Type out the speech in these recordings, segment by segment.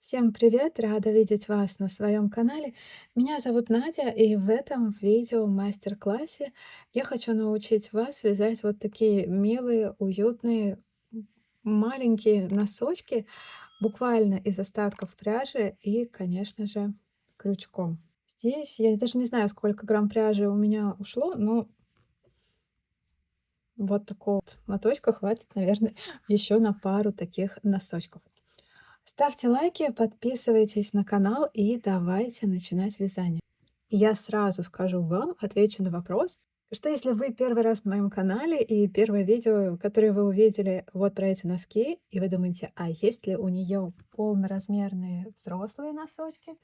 Всем привет! Рада видеть вас на своем канале. Меня зовут Надя, и в этом видео мастер-классе я хочу научить вас вязать вот такие милые, уютные, маленькие носочки, буквально из остатков пряжи и, конечно же, крючком. Здесь я даже не знаю, сколько грамм пряжи у меня ушло, но вот такого вот моточка хватит, наверное, еще на пару таких носочков. Ставьте лайки, подписывайтесь на канал и давайте начинать вязание. Я сразу скажу вам, отвечу на вопрос, что если вы первый раз на моем канале и первое видео, которое вы увидели вот про эти носки, и вы думаете, а есть ли у нее полноразмерные взрослые носочки,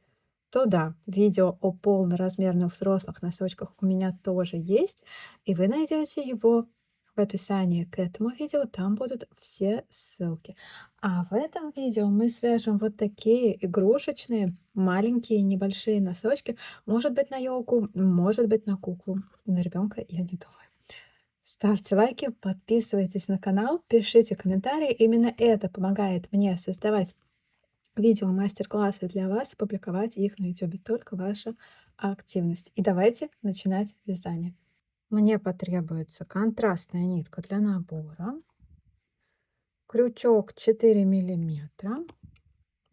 то да, видео о полноразмерных взрослых носочках у меня тоже есть, и вы найдете его в описании к этому видео, там будут все ссылки. А в этом видео мы свяжем вот такие игрушечные, маленькие, небольшие носочки. Может быть на елку, может быть на куклу. На ребенка я не думаю. Ставьте лайки, подписывайтесь на канал, пишите комментарии. Именно это помогает мне создавать видео, мастер-классы для вас, публиковать их на YouTube. Только ваша активность. И давайте начинать вязание. Мне потребуется контрастная нитка для набора, крючок 4 миллиметра,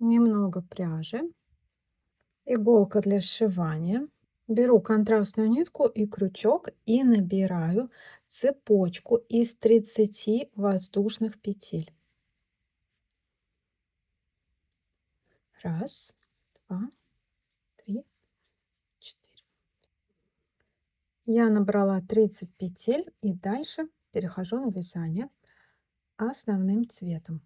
немного пряжи, иголка для сшивания. Беру контрастную нитку и крючок и набираю цепочку из 30 воздушных петель. Раз, два, три, 4. Я набрала 30 петель и дальше перехожу на вязание основным цветом.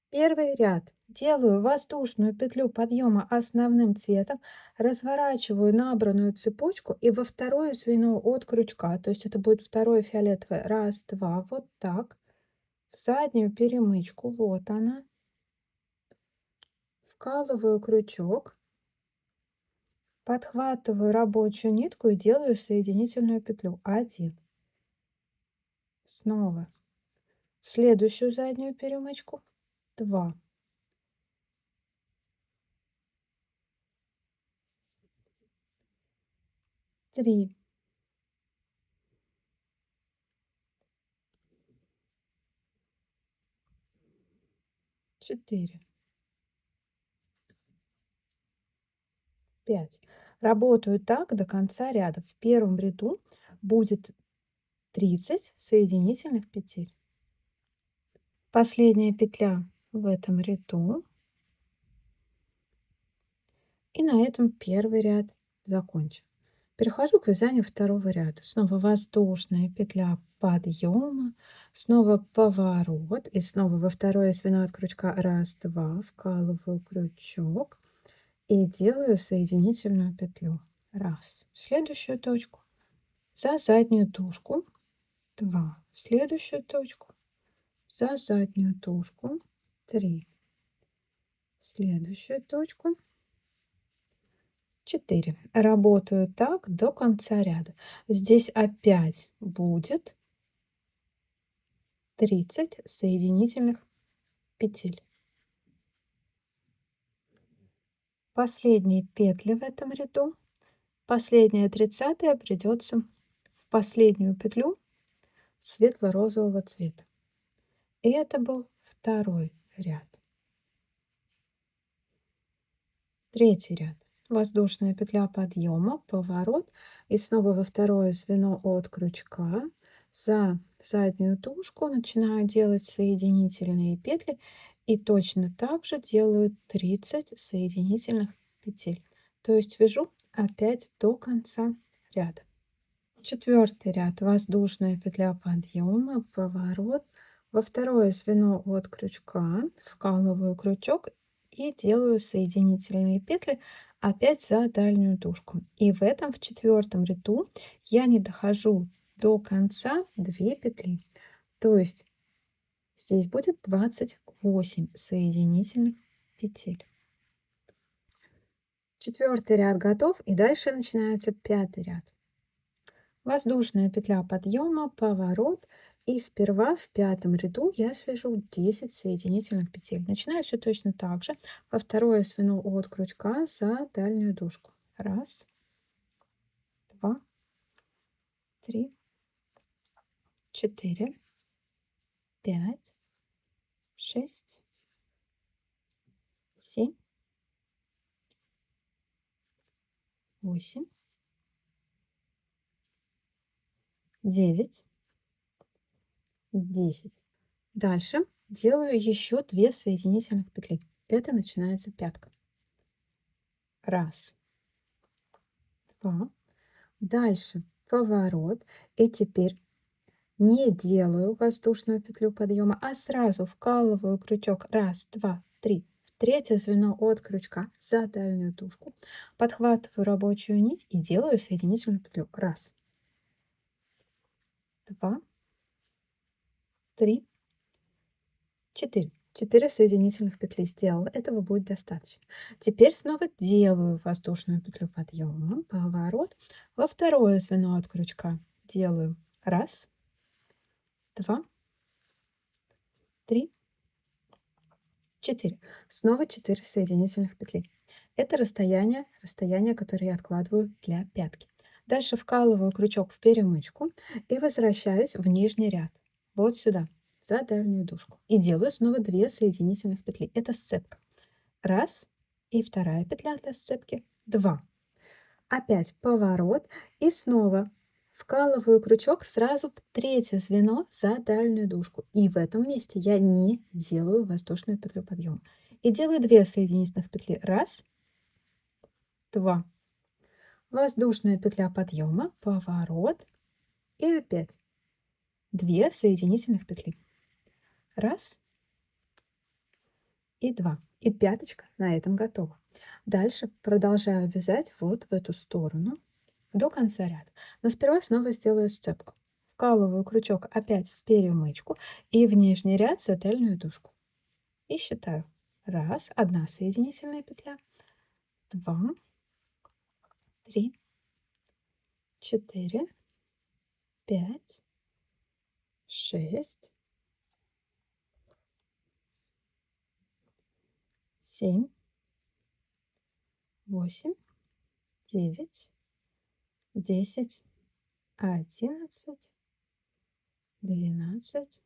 Первый ряд делаю воздушную петлю подъема основным цветом, разворачиваю набранную цепочку и во второе звено от крючка, то есть это будет второе фиолетовое, раз, два, вот так, в заднюю перемычку, вот она, вкалываю крючок, подхватываю рабочую нитку и делаю соединительную петлю 1, снова в следующую заднюю перемычку 2, 3, 4, 5. Работаю так до конца ряда. В первом ряду будет 30 соединительных петель. Последняя петля в этом ряду. И на этом первый ряд закончен. Перехожу к вязанию второго ряда. Снова воздушная петля подъема, снова поворот и снова во второе звено от крючка раз, два, вкалываю крючок и делаю соединительную петлю. Раз, в следующую точку, за заднюю тушку, 2, в следующую точку, за заднюю тушку, 3, в следующую точку, 4. Работаю так до конца ряда. Здесь опять будет 30 соединительных петель. Последние петли в этом ряду, последняя 30-я придется в последнюю петлю светло-розового цвета. И это был второй ряд. Третий ряд. Воздушная петля подъема, поворот и снова во второе звено от крючка. За заднюю тушку начинаю делать соединительные петли и точно так же делаю 30 соединительных петель. То есть вяжу опять до конца ряда. Четвертый ряд. Воздушная петля подъема, поворот, во второе звено от крючка вкалываю крючок и делаю соединительные петли опять за дальнюю тушку. И в этом, в четвертом ряду, я не дохожу до конца 2 петли. То есть здесь будет 28 соединительных петель. Четвертый ряд готов, и дальше начинается пятый ряд. Воздушная петля подъема, поворот И сперва в пятом ряду я свяжу 10 соединительных петель. Начинаю все точно так же. Во второе звено от крючка за дальнюю дужку. Раз, два, три, четыре, пять, шесть, семь, восемь, 9, 10. Дальше делаю еще 2 соединительных петли. Это начинается пятка. Раз, два. Дальше поворот. И теперь не делаю воздушную петлю подъема, а сразу вкалываю крючок. Раз, два, три. В третье звено от крючка за дальнюю дужку. Подхватываю рабочую нить и делаю соединительную петлю. Раз, два, три, четыре. 4 соединительных петли сделала. Этого будет достаточно. Теперь снова делаю воздушную петлю подъема, поворот. Во второе звено от крючка делаю раз, два, три, 4. Снова 4 соединительных петли. Это расстояние, которое я откладываю для пятки. Дальше вкалываю крючок в перемычку и возвращаюсь в нижний ряд. Вот сюда, за дальнюю дужку. И делаю снова 2 соединительных петли. Это сцепка. Раз. И вторая петля для сцепки. 2. Опять поворот. И снова вкалываю крючок сразу в третье звено за дальнюю дужку. И в этом месте я не делаю воздушную петлю подъема. И делаю 2 соединительных петли. Раз, два. Воздушная петля подъема, поворот. И опять 2 соединительных петли. Раз и 2. И пяточка на этом готова. Дальше продолжаю вязать вот в эту сторону до конца ряда. Но сперва снова сделаю сцепку. Вкалываю крючок опять в перемычку и в нижний ряд за дальнюю дужку. И считаю. Раз, одна соединительная петля, два, три, четыре, пять, шесть, семь, восемь, девять, 10, 11, 12,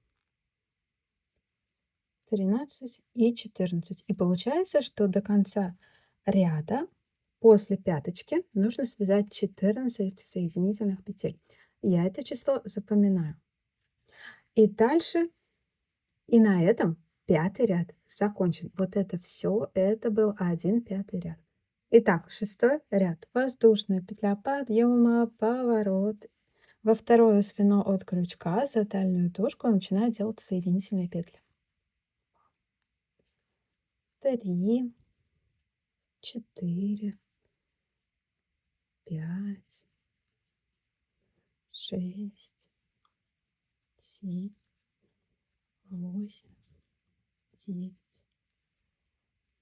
13 и 14. И получается, что до конца ряда после пяточки нужно связать 14 соединительных петель. Я это число запоминаю. И дальше, и на этом пятый ряд закончен. Вот это все, это был один пятый ряд. Итак, шестой ряд. Воздушная петля подъема, поворот. Во второе звено от крючка за дальнюю дужку начинаю делать соединительные петли. 3, 4, 5, 6, 7, 8, 9,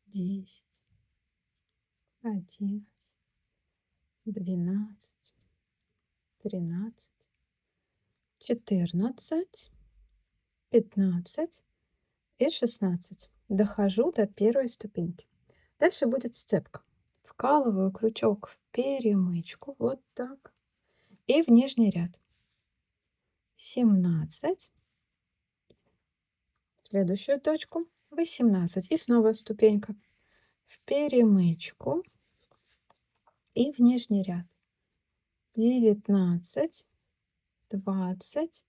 10, 11, 12, 13, 14, 15 и 16. Дохожу до первой ступеньки. Дальше будет сцепка. Вкалываю крючок в перемычку, вот так, и в нижний ряд. 17, следующую точку, 18, и снова ступенька в перемычку и в нижний ряд. 19, 20,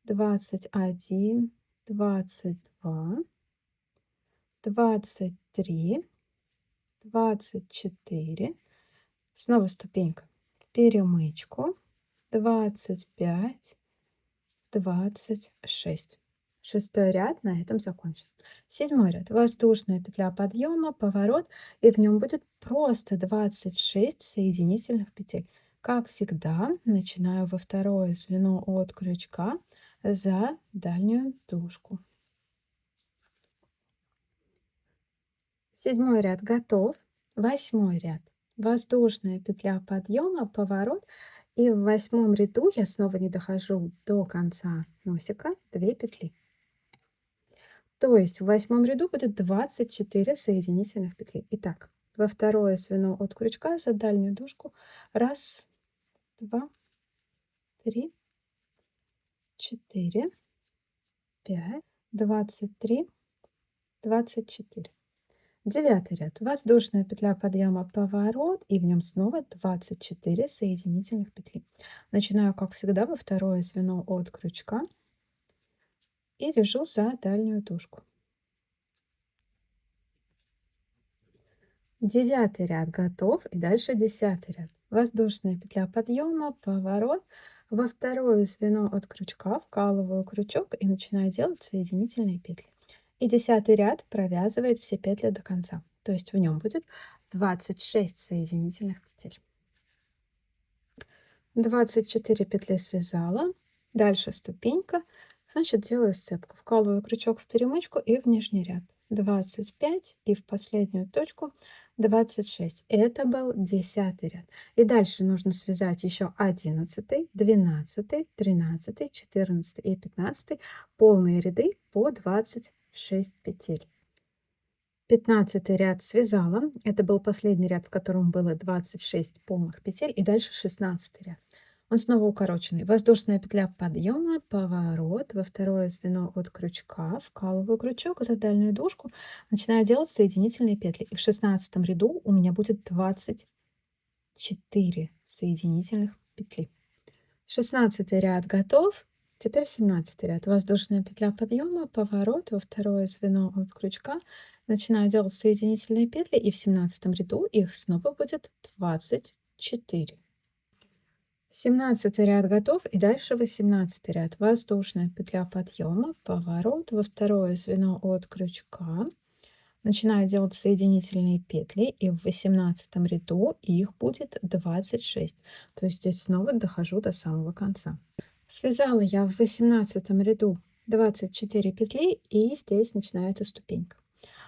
21, 22, 23, 24, снова ступенька в перемычку, 25, 26. Шестой ряд на этом закончен. Седьмой ряд. Воздушная петля подъема, поворот, и в нем будет просто 26 соединительных петель. Как всегда, начинаю во второе звено от крючка за дальнюю дужку. Седьмой ряд готов. Восьмой ряд. Воздушная петля подъема, поворот, И в 8 ряду я снова не дохожу до конца носика 2 петли. То есть в 8 ряду будет 24 соединительных петли. Итак, во второе звено от крючка за дальнюю дужку 1, 2, 3, 4, 5, 23, 24. 9 ряд. Воздушная петля подъема, поворот, и в нем снова 24 соединительных петли. Начинаю, как всегда, во второе звено от крючка и вяжу за дальнюю дужку. 9 ряд готов, и дальше 10 ряд. Воздушная петля подъема, поворот, во второе звено от крючка вкалываю крючок и начинаю делать соединительные петли. И 10 ряд провязывает все петли до конца, то есть в нем будет 26 соединительных петель. 24 петли связала, дальше ступенька, значит делаю сцепку, вкалываю крючок в перемычку и в нижний ряд. 25 и в последнюю точку 26. Это был 10 ряд. И дальше нужно связать еще 11, 12, 13, 14 и 15 полные ряды по 26 петель. 15 ряд связала. Это был последний ряд, в котором было 26 полных петель, и дальше 16 ряд. Он снова укороченный. Воздушная петля подъема, поворот, во второе звено от крючка, вкалываю крючок за дальнюю дужку, начинаю делать соединительные петли. И в 16 ряду у меня будет 24 соединительных петли. 16 ряд готов. Теперь 17 ряд. Воздушная петля подъема, поворот, во второе звено от крючка. Начинаю делать соединительные петли, и в 17 ряду их снова будет 24. 17 ряд готов, и дальше 18 ряд. Воздушная петля подъема, поворот, во второе звено от крючка. Начинаю делать соединительные петли, и в 18 ряду их будет 26. То есть здесь снова дохожу до самого конца. Связала я в 18 ряду 24 петли, и здесь начинается ступенька.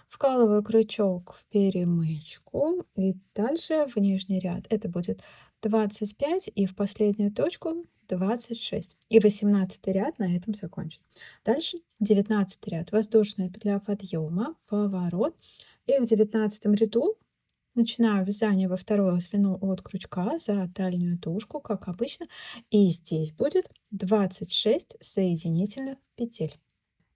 Вкалываю крючок в перемычку, и дальше в нижний ряд это будет 25, и в последнюю точку 26. И 18 ряд на этом закончен. Дальше 19 ряд. Воздушная петля подъема, поворот. И в 19 ряду начинаю вязание во второе звено от крючка за дальнюю дужку, как обычно. И здесь будет 26 соединительных петель.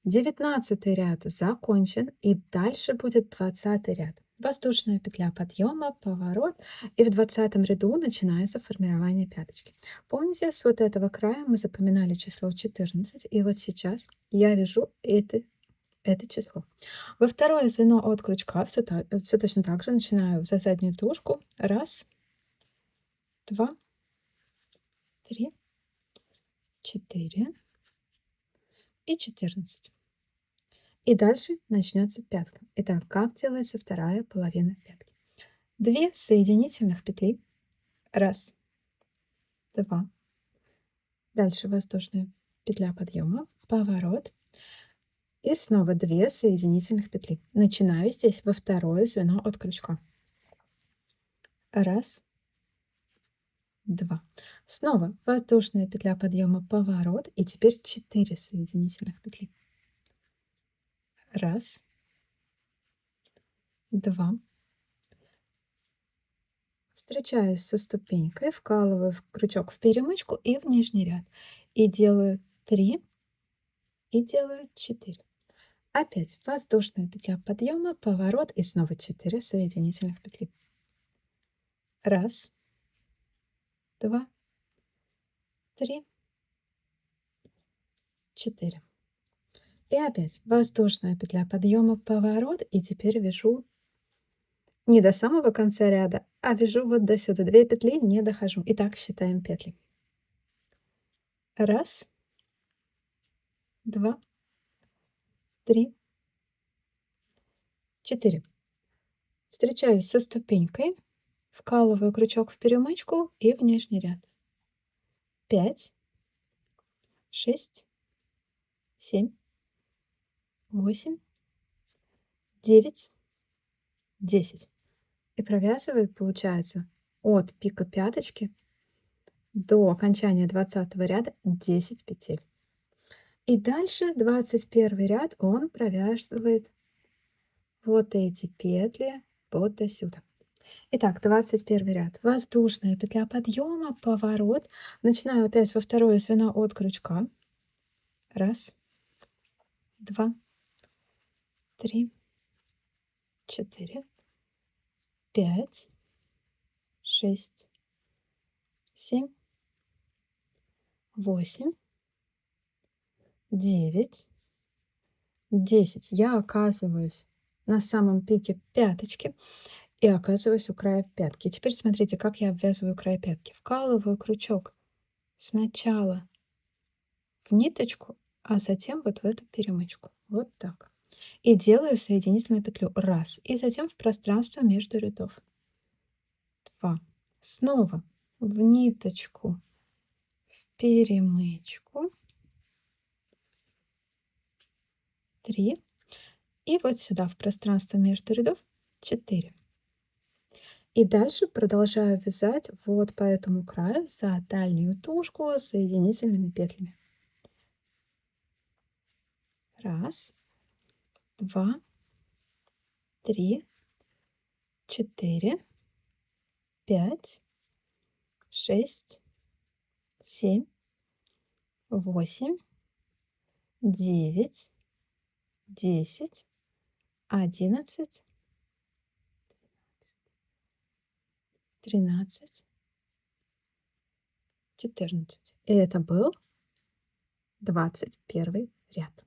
19 ряд закончен, и дальше будет 20 ряд. Воздушная петля подъема, поворот, и в 20 ряду начинается формирование пяточки. Помните, с вот этого края мы запоминали число 14, и вот сейчас я вяжу это число. Во второе звено от крючка все точно так же начинаю за заднюю дужку. 1, 2, 3, 4 и 14. И дальше начнется пятка. Итак, как делается вторая половина пятки? 2 соединительных петли. 1, 2. Дальше воздушная петля подъема, поворот. И снова 2 соединительных петли. Начинаю здесь во второе звено от крючка. 1, 2. Снова воздушная петля подъема, поворот. И теперь 4 соединительных петли. 1, 2. Встречаюсь со ступенькой, вкалываю в крючок в перемычку и в нижний ряд. И делаю 3, и делаю 4. Опять воздушная петля подъема, поворот, и снова 4 соединительных петли. 1, 2, 3, 4. И опять воздушная петля подъема, поворот, и теперь вяжу не до самого конца ряда, а вяжу вот до сюда. 2 петли не дохожу. Итак, считаем петли. 1, 2, 3, 4. Встречаюсь со ступенькой, вкалываю крючок в перемычку и в нижний ряд. 5, 6, 7, 8, 9, 10. И провязываю, получается, от пика пяточки до окончания 20 ряда 10 петель. И дальше 21 ряд он провязывает вот эти петли вот до сюда. Итак, 21 ряд. Воздушная петля подъема, поворот. Начинаю опять во второе звено от крючка. Раз, два, три, четыре, пять, шесть, семь, восемь, 9, 10. Я оказываюсь на самом пике пяточки и оказываюсь у края пятки. Теперь смотрите, как я обвязываю край пятки. Вкалываю крючок сначала в ниточку, а затем вот в эту перемычку. Вот так. И делаю соединительную петлю. Раз. И затем в пространство между рядов. Два. Снова в ниточку, в перемычку. Три. И вот сюда, в пространство между рядов. 4. И дальше продолжаю вязать вот по этому краю за дальнюю тушку соединительными петлями. Раз, два, три, четыре, пять, шесть, семь, восемь, 9, 10, 11, 13, 14. И это был 21 ряд.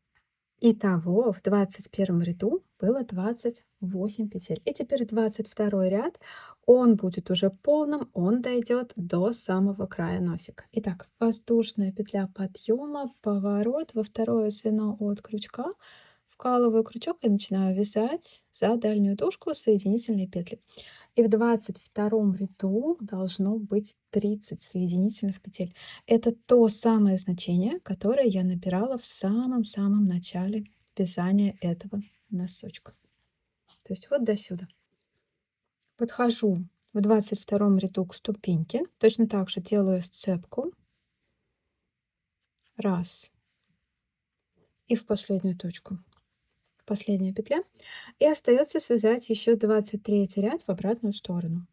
Итого в 21 ряду было 28 петель. И теперь 22 ряд, он будет уже полным, он дойдет до самого края носика. Итак, воздушная петля подъема, поворот во второе звено от крючка, вкалываю крючок и начинаю вязать за дальнюю тушку соединительные петли. И в 22 ряду должно быть 30 соединительных петель. Это то самое значение, которое я набирала в самом-самом начале вязания этого носочка. То есть вот до сюда. Подхожу в 22 ряду к ступеньке. Точно так же делаю сцепку. Раз. И в последнюю точку. Последняя петля. И остается связать еще 23 ряд в обратную сторону.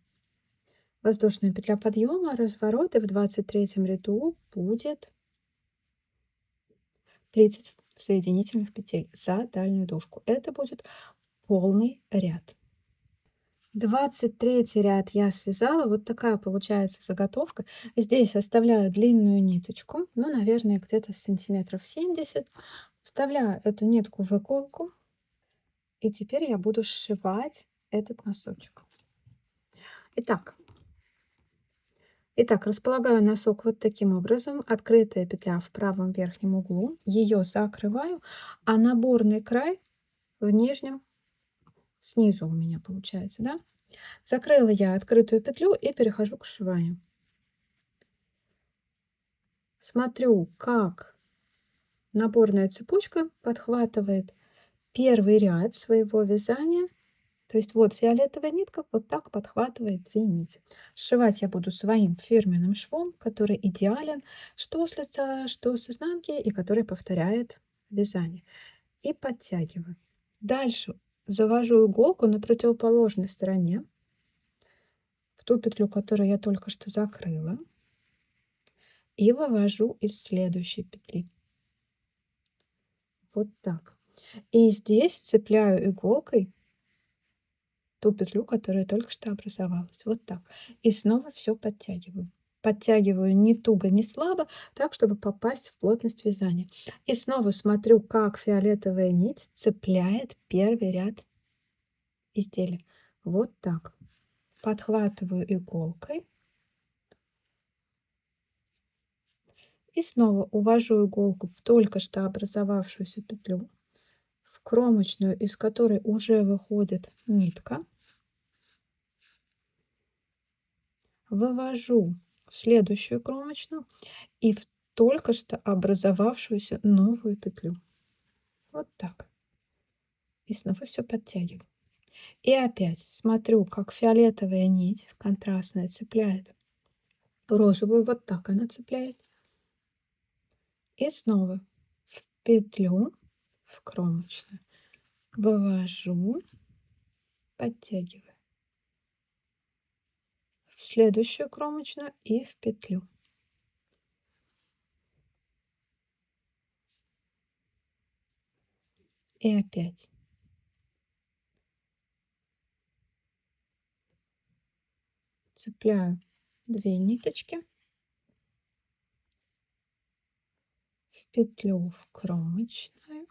Воздушная петля подъема, разворот, и в 23 ряду будет 30 соединительных петель за дальнюю дужку. Это будет полный ряд. 23 ряд я связала. Вот такая получается заготовка. Здесь оставляю длинную ниточку, ну, наверное, где-то сантиметров 70. Вставляю эту нитку в иголку. И теперь я буду сшивать этот носочек. Итак, располагаю носок вот таким образом. Открытая петля в правом верхнем углу. Ее закрываю, а наборный край в нижнем, снизу у меня получается, да? Закрыла я открытую петлю и перехожу к сшиванию. Смотрю, как наборная цепочка подхватывает первый ряд своего вязания. То есть вот фиолетовая нитка вот так подхватывает 2 нити. Сшивать я буду своим фирменным швом, который идеален что с лица, что с изнанки, и который повторяет вязание. И подтягиваю. Дальше завожу иголку на противоположной стороне, в ту петлю, которую я только что закрыла, и вывожу из следующей петли. Вот так. И здесь цепляю иголкой ту петлю, которая только что образовалась. Вот так. И снова все подтягиваю. Подтягиваю не туго, не слабо, так, чтобы попасть в плотность вязания. И снова смотрю, как фиолетовая нить цепляет первый ряд изделия. Вот так. Подхватываю иголкой. И снова увожу иголку в только что образовавшуюся петлю, в кромочную, из которой уже выходит нитка. Вывожу в следующую кромочную и в только что образовавшуюся новую петлю. Вот так. И снова все подтягиваю. И опять смотрю, как фиолетовая нить контрастная цепляет розовую, вот так она цепляет. И снова в петлю, в кромочную, вывожу, подтягиваю в следующую кромочную и в петлю. И опять цепляю 2 ниточки в петлю, в кромочную,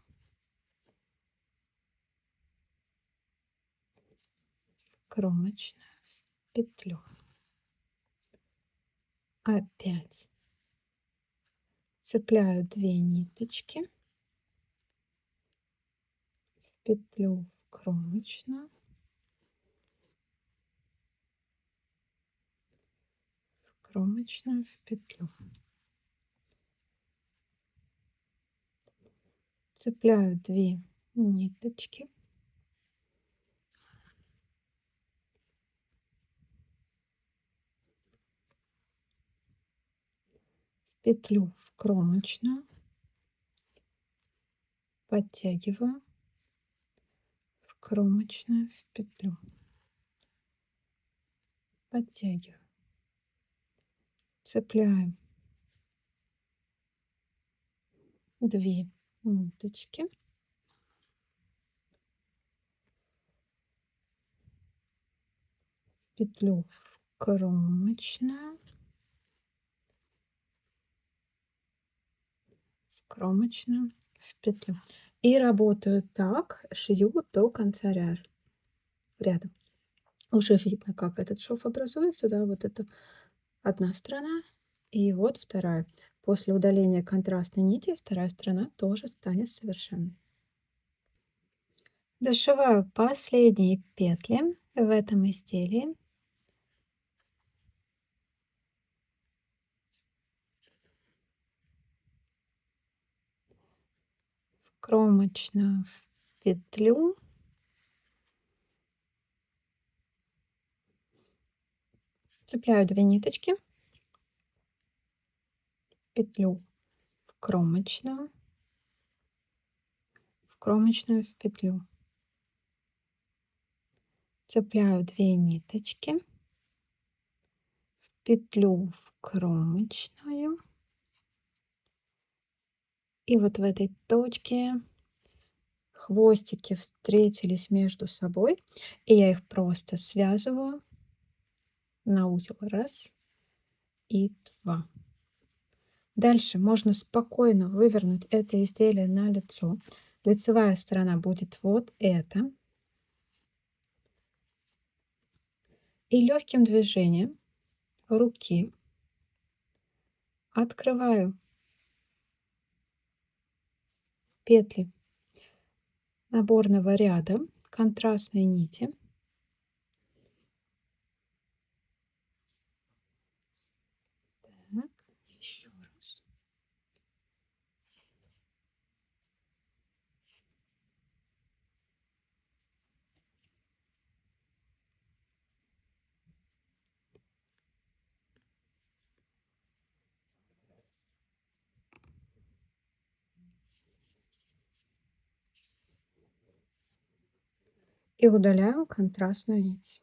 кромочную, в петлю. Опять цепляю 2 ниточки в петлю, в кромочную, в кромочную, в петлю. Цепляю 2 ниточки в петлю, в кромочную, подтягиваю в кромочную, в петлю, подтягиваю, цепляю 2 ниточки в петлю, в кромочную, в кромочную, в петлю. И работаю так, шью до конца ряда. Уже видно, как этот шов образуется, да, вот это одна сторона и вот вторая. После удаления контрастной нити вторая сторона тоже станет совершенной. Дошиваю последние петли в этом изделии. В кромочную, в петлю. Цепляю 2 ниточки, петлю, в кромочную, в петлю. Цепляю 2 ниточки, в петлю, в кромочную. И вот в этой точке хвостики встретились между собой, и я их просто связываю на узел. Раз и два. Дальше можно спокойно вывернуть это изделие на лицо. Лицевая сторона будет вот эта. И легким движением руки открываю петли наборного ряда контрастной нити. Так, еще раз. И удаляю контрастную нить.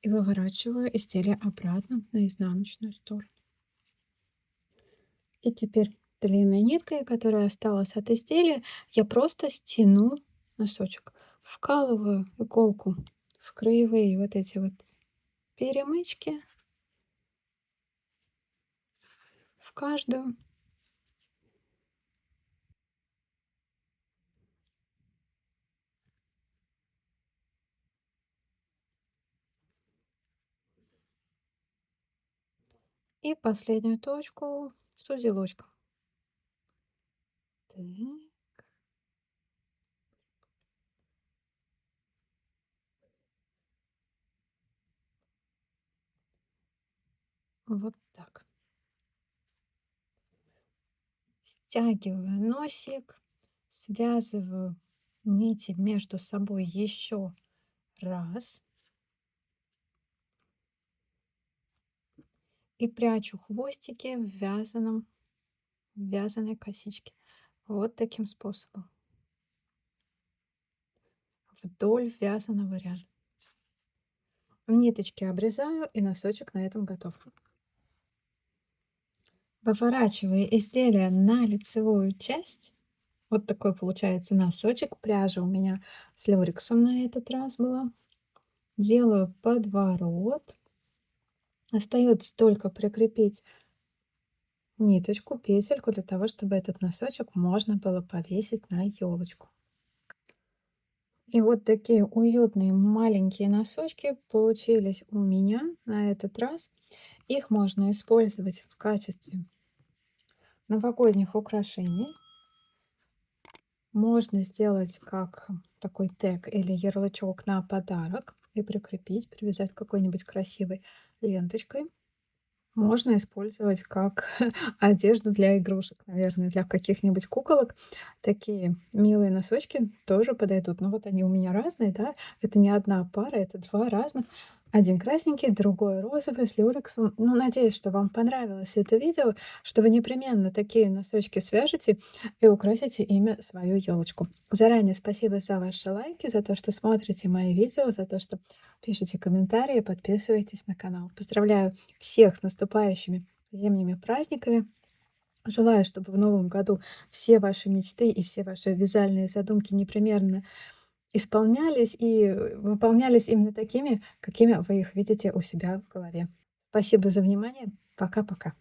И выворачиваю изделие обратно на изнаночную сторону. И теперь длинной ниткой, которая осталась от изделия, я просто стяну носочек. Вкалываю иголку в краевые вот эти вот перемычки, в каждую. И последнюю точку с узелочком. Так, вот так. Стягиваю носик, связываю нити между собой еще раз. и прячу хвостики в вязаной косичке. Вот таким способом. Вдоль вязаного ряда. Ниточки обрезаю, и носочек на этом готов. Выворачиваю изделие на лицевую часть. Вот такой получается носочек. Пряжа у меня с люрексом на этот раз была. Делаю подворот. Остается только прикрепить ниточку, петельку для того, чтобы этот носочек можно было повесить на елочку. И вот такие уютные маленькие носочки получились у меня на этот раз. Их можно использовать в качестве новогодних украшений. Можно сделать как такой тег или ярлычок на подарок и прикрепить, привязать какой-нибудь красивой ленточкой. Можно использовать как одежду для игрушек, наверное, для каких-нибудь куколок. Такие милые носочки тоже подойдут. Но вот они у меня разные, да, это не одна пара, это 2 разных. Один красненький, другой розовый с люрексом. Ну, надеюсь, что вам понравилось это видео, что вы непременно такие носочки свяжете и украсите ими свою елочку. Заранее спасибо за ваши лайки, за то, что смотрите мои видео, за то, что пишите комментарии, подписывайтесь на канал. Поздравляю всех с наступающими зимними праздниками. Желаю, чтобы в новом году все ваши мечты и все ваши вязальные задумки непременно исполнялись и выполнялись именно такими, какими вы их видите у себя в голове. Спасибо за внимание. Пока-пока.